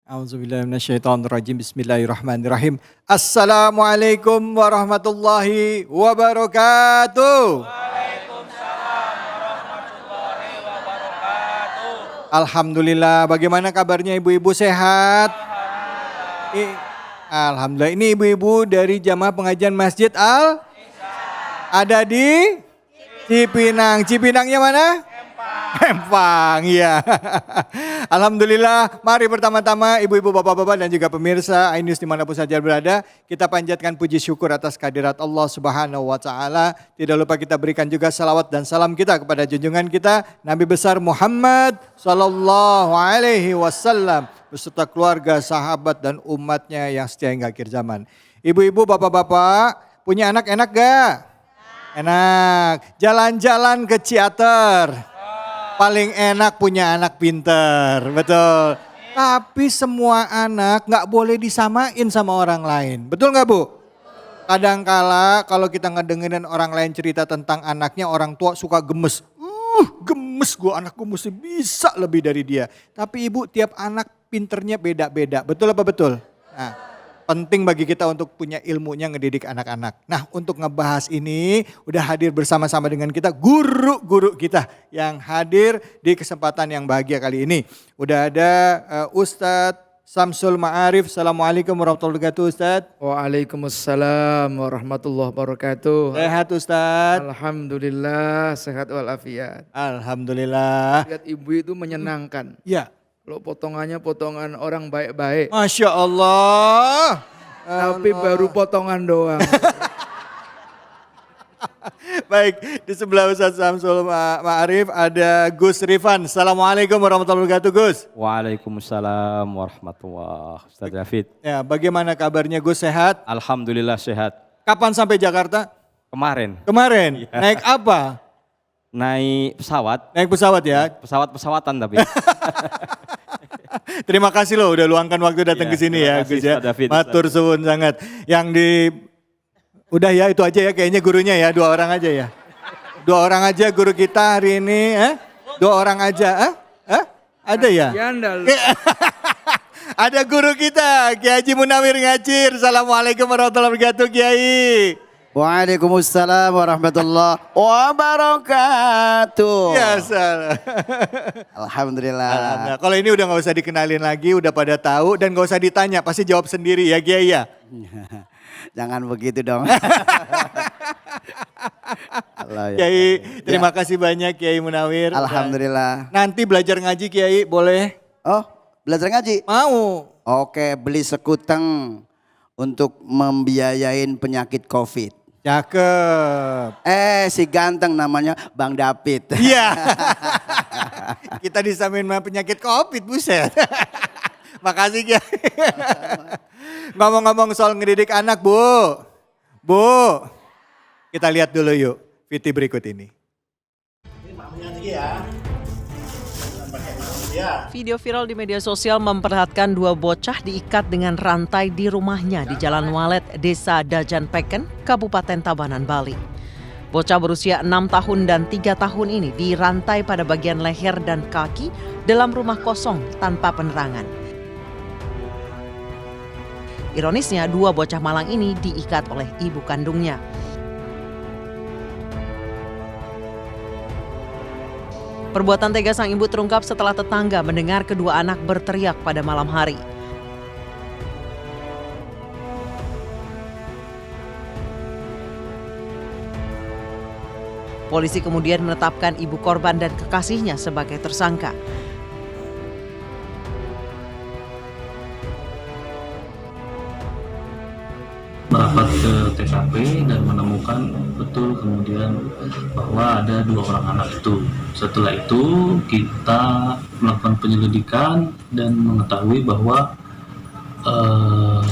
A'udzubillahiminasyaitonirrajim. Bismillahirrahmanirrahim. Assalamualaikum warahmatullahi wabarakatuh. Alhamdulillah. Bagaimana kabarnya ibu-ibu, sehat? Alhamdulillah. Ini ibu-ibu dari jamaah pengajian Masjid ada di Cipinang. Cipinangnya mana? Empang, ya. Alhamdulillah, mari pertama-tama ibu-ibu, bapak-bapak dan juga pemirsa iNews dimanapun saja berada, kita panjatkan puji syukur atas kehadirat Allah Subhanahu wa Ta'ala. Tidak lupa kita berikan juga salawat dan salam kita kepada junjungan kita Nabi besar Muhammad Sallallahu Alaihi Wasallam beserta keluarga, sahabat dan umatnya yang setia hingga akhir zaman. Ibu-ibu, bapak-bapak, punya anak enak gak? Enak. Jalan-jalan ke Ciater. Paling enak punya anak pinter, betul. Tapi semua anak gak boleh disamain sama orang lain. Betul gak Bu? Kadangkala kalau kita ngedengerin orang lain cerita tentang anaknya, orang tua suka gemes. Gemes gue, anakku mesti bisa lebih dari dia. Tapi ibu, tiap anak pinternya beda-beda. Betul apa betul? Nah, penting bagi kita untuk punya ilmunya ngedidik anak-anak. Nah, untuk ngebahas ini udah hadir bersama-sama dengan kita guru-guru kita yang hadir di kesempatan yang bahagia kali ini. Udah ada Ustadz Samsul Ma'arif. Assalamualaikum warahmatullahi wabarakatuh Ustadz. Waalaikumsalam warahmatullahi wabarakatuh. Sehat Ustadz? Alhamdulillah sehat walafiat. Alhamdulillah. Lihat ibu itu menyenangkan. Ya. Kalau potongannya potongan orang baik-baik. Masya Allah. Tapi baru potongan doang. Baik, di sebelah Ustadz Samsul Ma'arif ada Gus Rifan. Assalamualaikum warahmatullahi wabarakatuh Gus. Waalaikumsalam warahmatullahi wabarakatuh. Ustaz David. Ya, bagaimana kabarnya Gus, sehat? Alhamdulillah sehat. Kapan sampai Jakarta? Kemarin Kemarin. Ya. Naik apa? naik pesawat. Naik pesawat ya? Pesawat-pesawatan tapi. Terima kasih loh udah luangkan waktu datang Ya, ke sini ya terima kasih, Gus ya. Ustaz David, Matur suwun sangat. Yang di udah ya itu aja ya kayaknya gurunya ya, 2 orang aja ya. 2 orang aja guru kita hari ini, 2 orang aja, Ada ya? Yandal. Ada guru kita, Kiai Haji Munawir Ngacir. Assalamualaikum warahmatullahi wabarakatuh Kiai. Waalaikumsalam warahmatullahi wabarakatuh. Ya salah. Alhamdulillah. Alhamdulillah. Kalau ini udah gak usah dikenalin lagi, udah pada tahu dan gak usah ditanya, pasti jawab sendiri ya Kiai ya. Jangan begitu dong. Allah, ya. Kiai, terima kasih banyak Kiai Munawir. Alhamdulillah. Nanti belajar ngaji Kiai, boleh? Oh, belajar ngaji? Mau. Oke, beli sekuteng untuk membiayain penyakit COVID. Cakep. Si ganteng namanya Bang David. Iya. Kita disamain sama penyakit COVID, buset. Makasih Kiai. Ngomong-ngomong soal ngedidik anak Bu. Bu, kita lihat dulu yuk video berikut ini. Video viral di media sosial memperlihatkan 2 bocah diikat dengan rantai di rumahnya di Jalan Walet, Desa Dajan Peken, Kabupaten Tabanan, Bali. Bocah berusia 6 tahun dan 3 tahun ini dirantai pada bagian leher dan kaki dalam rumah kosong tanpa penerangan. Ironisnya, 2 bocah malang ini diikat oleh ibu kandungnya. Perbuatan tega sang ibu terungkap setelah tetangga mendengar kedua anak berteriak pada malam hari. Polisi kemudian menetapkan ibu korban dan kekasihnya sebagai tersangka. Merapat ke TKP dan menemukan betul kemudian bahwa ada 2 orang anak itu. Setelah itu kita melakukan penyelidikan dan mengetahui bahwa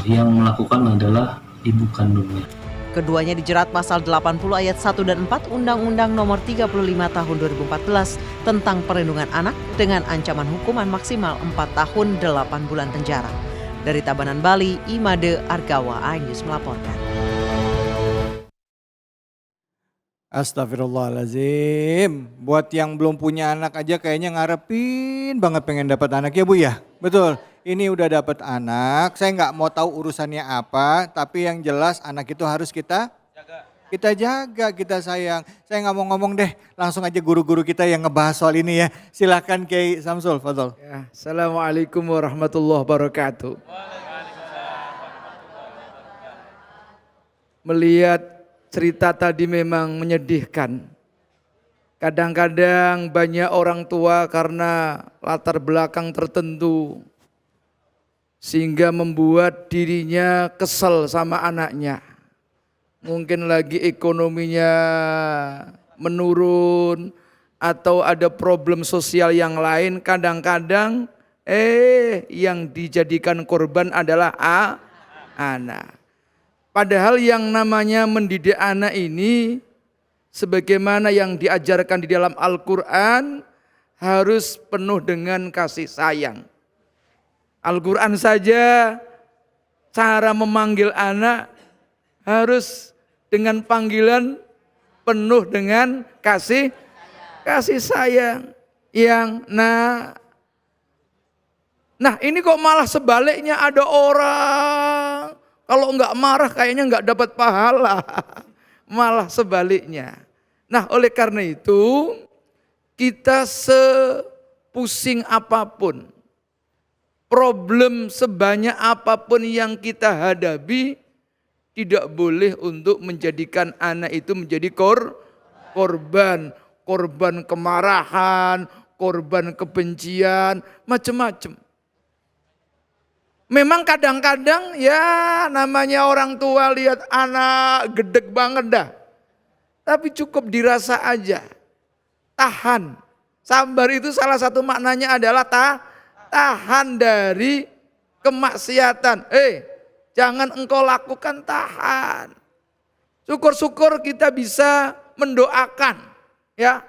yang melakukan adalah ibu kandungnya. Keduanya dijerat pasal 80 ayat 1 dan 4 Undang-Undang Nomor 35 Tahun 2014 tentang Perlindungan Anak dengan ancaman hukuman maksimal 4 tahun 8 bulan penjara. Dari Tabanan, Bali, Imade Argawa, iNews melaporkan. Astagfirullahaladzim. Buat yang belum punya anak aja kayaknya ngarepin banget pengen dapat anak ya Bu ya. Betul. Ini udah dapat anak. Saya nggak mau tahu urusannya apa. Tapi yang jelas anak itu harus kita jaga, kita sayang. Saya nggak mau ngomong deh. Langsung aja guru-guru kita yang ngebahas soal ini ya. Silahkan Kiai Samsul, fadhol. Ya, Assalamualaikum warahmatullahi wabarakatuh. Melihat cerita tadi memang menyedihkan. Kadang-kadang banyak orang tua karena latar belakang tertentu sehingga membuat dirinya kesel sama anaknya. Mungkin lagi ekonominya menurun atau ada problem sosial yang lain. Kadang-kadang yang dijadikan korban adalah anak. Padahal yang namanya mendidik anak ini sebagaimana yang diajarkan di dalam Al-Quran harus penuh dengan kasih sayang. Al-Quran saja cara memanggil anak harus dengan panggilan penuh dengan kasih sayang. Nah ini kok malah sebaliknya, ada orang kalau enggak marah kayaknya enggak dapat pahala. Malah sebaliknya. Nah oleh karena itu kita sepusing apapun, problem sebanyak apapun yang kita hadapi, tidak boleh untuk menjadikan anak itu menjadi korban kemarahan, korban kebencian, macam-macam. Memang kadang-kadang ya namanya orang tua lihat anak gedeg banget dah. Tapi cukup dirasa aja. Tahan. Sabar itu salah satu maknanya adalah tahan dari kemaksiatan. Jangan engkau lakukan, tahan. Syukur-syukur kita bisa mendoakan. Ya,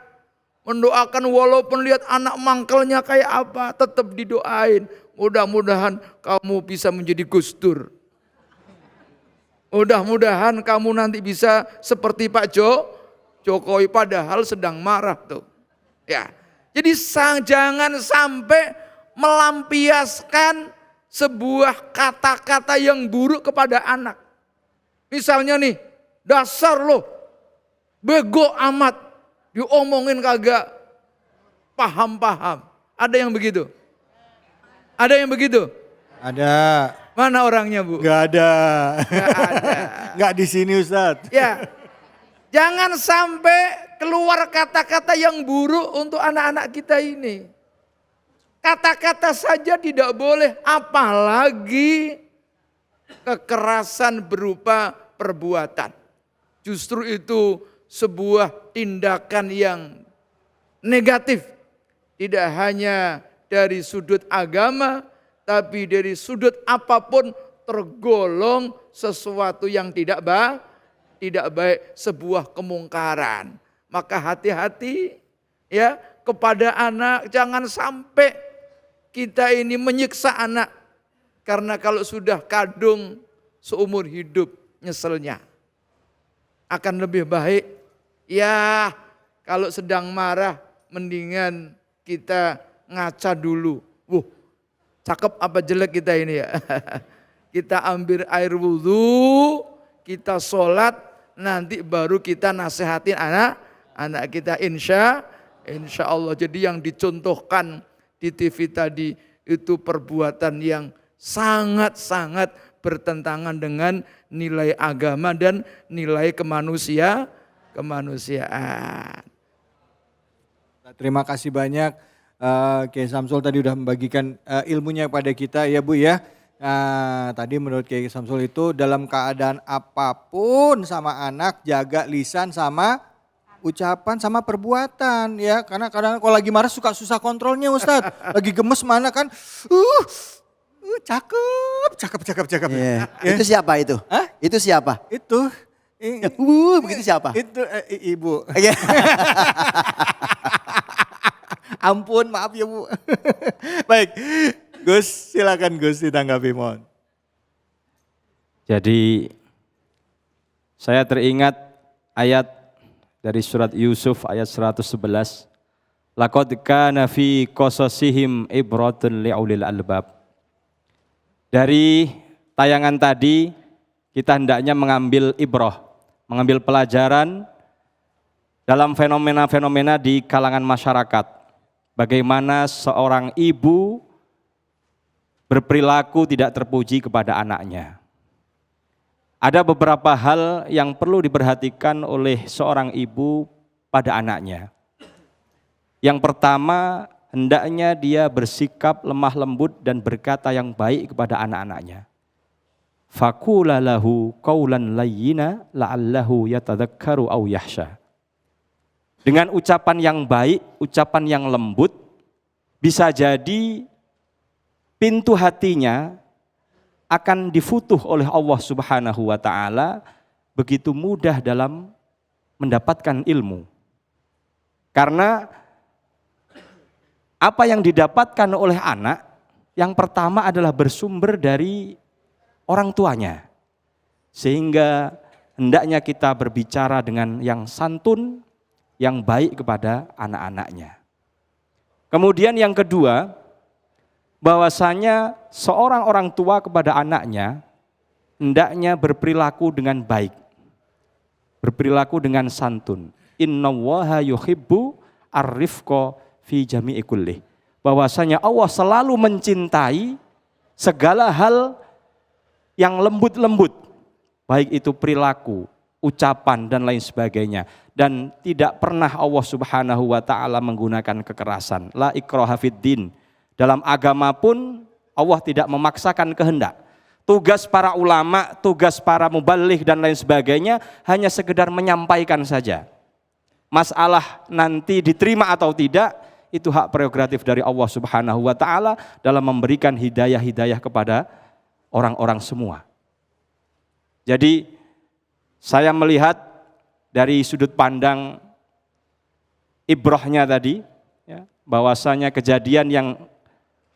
mendoakan walaupun lihat anak mangkelnya kayak apa, tetap didoain. Mudah-mudahan kamu bisa menjadi Gus Dur. Mudah-mudahan kamu nanti bisa seperti Pak Jokowi padahal sedang marah tuh. Ya. Jadi jangan sampai melampiaskan sebuah kata-kata yang buruk kepada anak. Misalnya nih, dasar lo bego amat, diomongin kagak paham-paham. Ada yang begitu? Ada yang begitu? Ada. Mana orangnya Bu? Gak ada. Gak ada. Gak di sini Ustadz. Ya, jangan sampai keluar kata-kata yang buruk untuk anak-anak kita ini. Kata-kata saja tidak boleh, apalagi kekerasan berupa perbuatan. Justru itu sebuah tindakan yang negatif. Tidak hanya dari sudut agama, tapi dari sudut apapun tergolong sesuatu yang tidak baik, sebuah kemungkaran. Maka hati-hati ya kepada anak, jangan sampai kita ini menyiksa anak. Karena kalau sudah kadung seumur hidup nyeselnya. Akan lebih baik ya kalau sedang marah mendingan kita ngaca dulu. Cakep apa jelek kita ini ya. Kita ambil air wudhu, kita sholat, nanti baru kita nasihatin anak kita insya Allah. Jadi yang dicontohkan di TV tadi itu perbuatan yang sangat-sangat bertentangan dengan nilai agama dan nilai kemanusiaan. Terima kasih banyak Kiai Samsul tadi udah membagikan ilmunya kepada kita ya Bu ya. Tadi menurut Kiai Samsul itu dalam keadaan apapun sama anak jaga lisan sama ucapan sama perbuatan ya. Karena kadang kalau lagi marah suka susah kontrolnya Ustadz. Lagi gemes mana kan cakep. Yeah. Ya. Itu siapa itu? Hah? Itu siapa? Itu Begitu siapa? Itu ibu. Iya. Ampun, maaf ya Bu. Baik, Gus silakan Gus ditanggapi mohon. Jadi saya teringat ayat dari surat Yusuf ayat 111. Laqad kana fi qasasihim ibratun li'ulil albab. Dari tayangan tadi kita hendaknya mengambil ibrah, mengambil pelajaran dalam fenomena-fenomena di kalangan masyarakat. Bagaimana seorang ibu berperilaku tidak terpuji kepada anaknya. Ada beberapa hal yang perlu diperhatikan oleh seorang ibu pada anaknya. Yang pertama, hendaknya dia bersikap lemah lembut dan berkata yang baik kepada anak-anaknya. Faqula lahu qawlan layyina la'allahu yatadzakkaru aw yakhsha. Dengan ucapan yang baik, ucapan yang lembut, bisa jadi pintu hatinya akan difutuh oleh Allah Subhanahu wa taala begitu mudah dalam mendapatkan ilmu. Karena apa yang didapatkan oleh anak, yang pertama adalah bersumber dari orang tuanya. Sehingga hendaknya kita berbicara dengan yang santun, yang baik kepada anak-anaknya. Kemudian yang kedua, bahwasanya seorang orang tua kepada anaknya hendaknya berperilaku dengan baik, berperilaku dengan santun. Innallaha yuhibbu ar-rifqa fi jami'i kullih. Bahwasanya Allah selalu mencintai segala hal yang lembut-lembut, baik itu perilaku, ucapan dan lain sebagainya, dan tidak pernah Allah Subhanahu wa taala menggunakan kekerasan. La ikraha fid din. Dalam agama pun Allah tidak memaksakan kehendak. Tugas para ulama, tugas para muballigh dan lain sebagainya hanya sekedar menyampaikan saja. Masalah nanti diterima atau tidak, itu hak prerogatif dari Allah Subhanahu wa taala dalam memberikan hidayah-hidayah kepada orang-orang semua. Jadi saya melihat dari sudut pandang ibrahnya tadi, ya, bahwasanya kejadian yang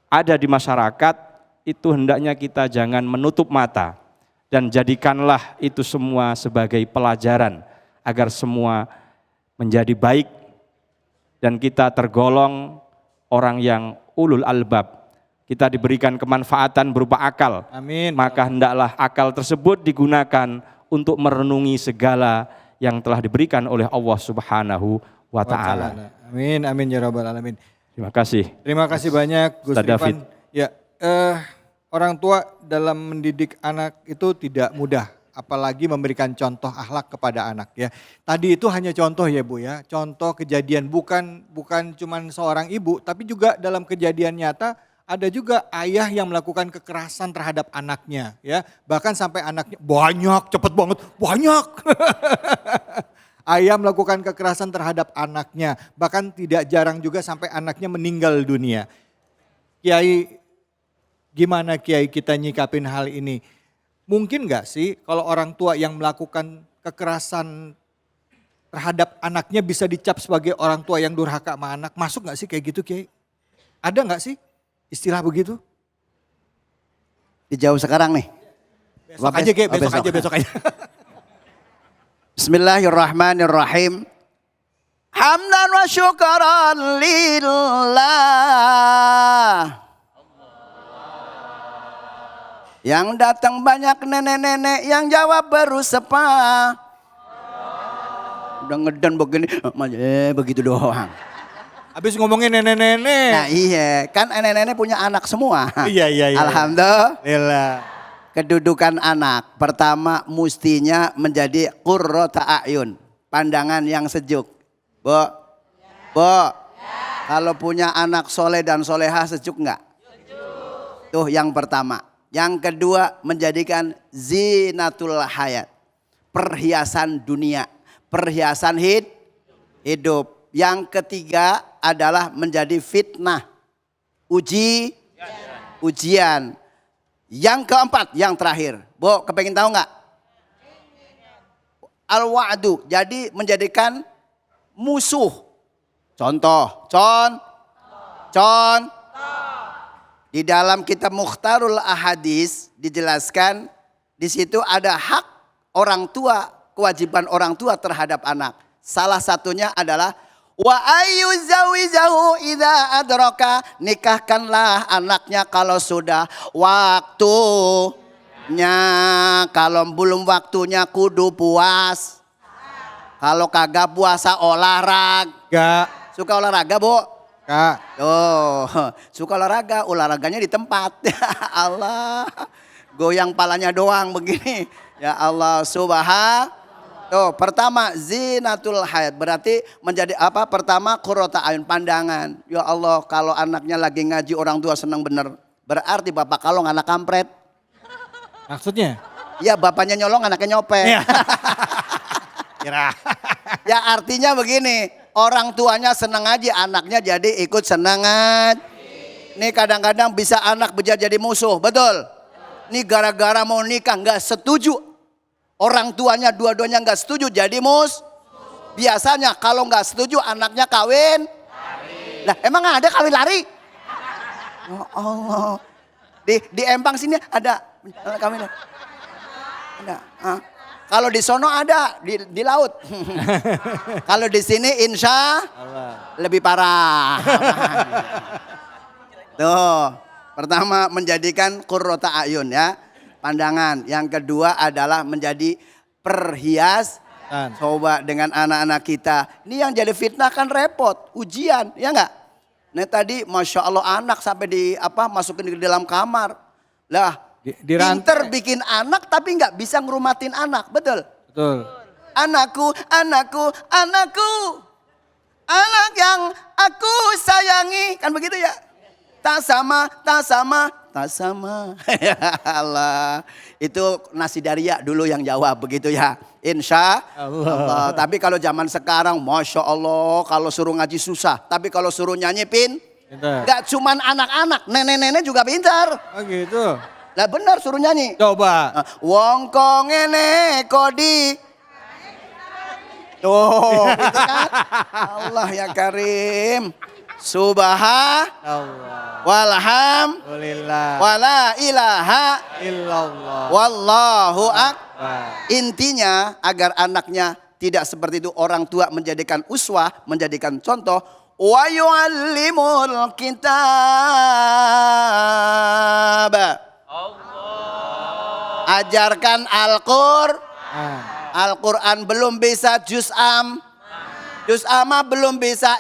ada di masyarakat itu hendaknya kita jangan menutup mata dan jadikanlah itu semua sebagai pelajaran agar semua menjadi baik dan kita tergolong orang yang ulul albab. Kita diberikan kemanfaatan berupa akal. Amin. Maka hendaklah akal tersebut digunakan untuk merenungi segala yang telah diberikan oleh Allah Subhanahu wa taala. Amin, amin ya rabbal alamin. Terima kasih. Terima kasih banyak Gus Ustaz David. Rifan. Ya, orang tua dalam mendidik anak itu tidak mudah, apalagi memberikan contoh akhlak kepada anak ya. Tadi itu hanya contoh ya Bu ya, contoh kejadian bukan cuman seorang ibu, tapi juga dalam kejadian nyata ada juga ayah yang melakukan kekerasan terhadap anaknya ya. Bahkan sampai anaknya banyak, cepet banget, banyak. Ayah melakukan kekerasan terhadap anaknya, bahkan tidak jarang juga sampai anaknya meninggal dunia. Kiai, gimana Kiai kita nyikapin hal ini? Mungkin gak sih kalau orang tua yang melakukan kekerasan terhadap anaknya bisa dicap sebagai orang tua yang durhaka sama anak? Masuk gak sih kayak gitu Kiai? Ada gak sih istilah begitu? Dijawab sekarang nih. Besok aja Kiai, besok aja. Bismillahirrahmanirrahim. Hamdan wa syukran lillah. Yang datang banyak nenek-nenek, yang jawab baru sepa. Udah ngedan begini, begitu doang. Habis ngomongin nenek-nenek. Nah iya, kan nenek-nenek punya anak semua. Iya. Alhamdulillah. Kedudukan anak, pertama mestinya menjadi qurrata a'yun, pandangan yang sejuk. Bu, kalau punya anak soleh dan soleha sejuk enggak? Tuh yang pertama. Yang kedua menjadikan zinatul hayat, perhiasan dunia, perhiasan hidup. Yang ketiga adalah menjadi fitnah, ujian. Yang keempat, yang terakhir. Bu, kepengen tahu nggak? Al-wa'du, jadi menjadikan musuh. Contoh. Di dalam kitab Mukhtarul Ahadis dijelaskan di situ ada hak orang tua, kewajiban orang tua terhadap anak. Salah satunya adalah wa ayyuzawijahu idza adraka, nikahkanlah anaknya kalau sudah waktunya. Kalau belum waktunya kudu puas. Kalau kagak puasa olahraga. Suka olahraga, Bu? Kak. Oh, suka olahraganya di tempat. Ya Allah. Goyang palanya doang begini. Ya Allah, Tuh, pertama zinatul hayat, berarti menjadi apa? Pertama qurrata ayun, pandangan. Ya Allah, kalau anaknya lagi ngaji orang tua senang bener. Berarti bapak kalau anak kampret. Maksudnya? Ya bapaknya nyolong, anaknya nyopet. Iya. Kira. Ya artinya begini, orang tuanya senang ngaji, anaknya jadi ikut senang ngaji. Nih kadang-kadang bisa anak jadi musuh, betul? Nih gara-gara mau nikah nggak setuju. Orang tuanya dua-duanya nggak setuju jadi Biasanya kalau nggak setuju anaknya kawin. Lah emang ada kawin lari? Ya Allah. Di Empang sini ada kawin lari. Ada. Kalau di sono ada di laut. Kalau di sini insya Allah lebih parah. Tuh, pertama menjadikan qurrata ayun ya. Pandangan. Yang kedua adalah menjadi perhiasan. Coba dengan anak-anak kita. Ini yang jadi fitnah kan repot. Ujian, ya enggak? Nah tadi Masya Allah anak sampai masukin ke dalam kamar. Lah, pinter bikin anak tapi enggak bisa ngerumatin anak. Betul? Betul. Anakku. Anak yang aku sayangi. Kan begitu ya? Tak sama. Ya Allah. Itu nasi daria dulu yang jawab begitu ya. Insya Allah. Tapi kalau zaman sekarang Masya Allah kalau suruh ngaji susah. Tapi kalau suruh nyanyi gak cuman anak-anak, nenek-nenek juga pintar. Oh gitu. Lah benar suruh nyanyi. Coba. Wong kong ngene kodi. Tuh gitu kan. Allah ya Karim. Subhanallah walhamdulillah wala ilaha illallah wallahu akbar. Intinya agar anaknya tidak seperti itu, orang tua menjadikan uswah, menjadikan contoh. Wa yu'allimul kitab. Ajarkan Al-Quran belum bisa juz amma belum bisa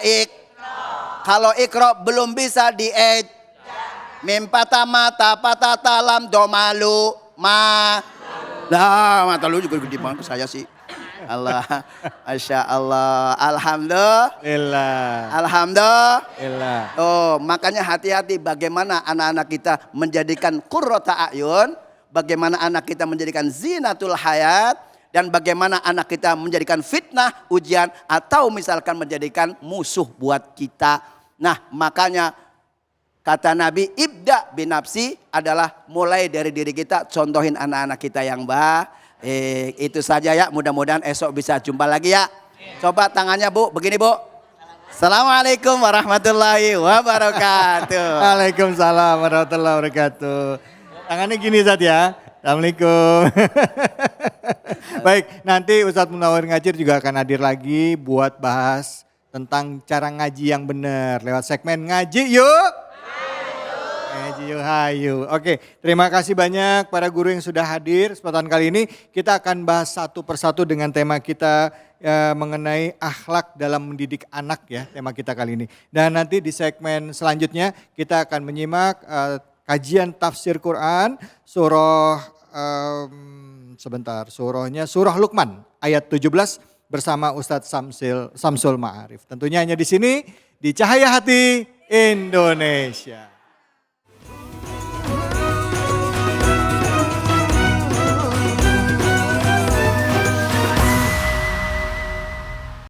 Kalau ikro belum bisa mim patama tapata lam domalu Lah mata lu juga gede banget saya sih. Allah, Masya Allah, Alhamdulillah. Oh, makanya hati-hati bagaimana anak-anak kita menjadikan qurrata ayun, bagaimana anak kita menjadikan zinatul hayat, dan bagaimana anak kita menjadikan fitnah, ujian, atau misalkan menjadikan musuh buat kita. Nah makanya kata Nabi ibda binafsi adalah mulai dari diri kita, contohin anak-anak kita yang baik. Itu saja ya, mudah-mudahan esok bisa jumpa lagi ya. Coba tangannya Bu, begini Bu. Assalamualaikum warahmatullahi wabarakatuh. Waalaikumsalam warahmatullahi wabarakatuh. Tangannya gini Ustadz ya. Assalamualaikum. Baik, nanti Ustadz Munawir Ngajir juga akan hadir lagi buat bahas tentang cara ngaji yang benar lewat segmen Ngaji Yuk. Ngaji Yuk Hayu. Oke, terima kasih banyak para guru yang sudah hadir. Kesempatan kali ini kita akan bahas satu persatu dengan tema kita mengenai akhlak dalam mendidik anak ya, tema kita kali ini. Dan nanti di segmen selanjutnya kita akan menyimak kajian tafsir Quran surah surah Luqman ayat 17 bersama Ustadz Samsul Ma'arif. Tentunya hanya di sini di Cahaya Hati Indonesia.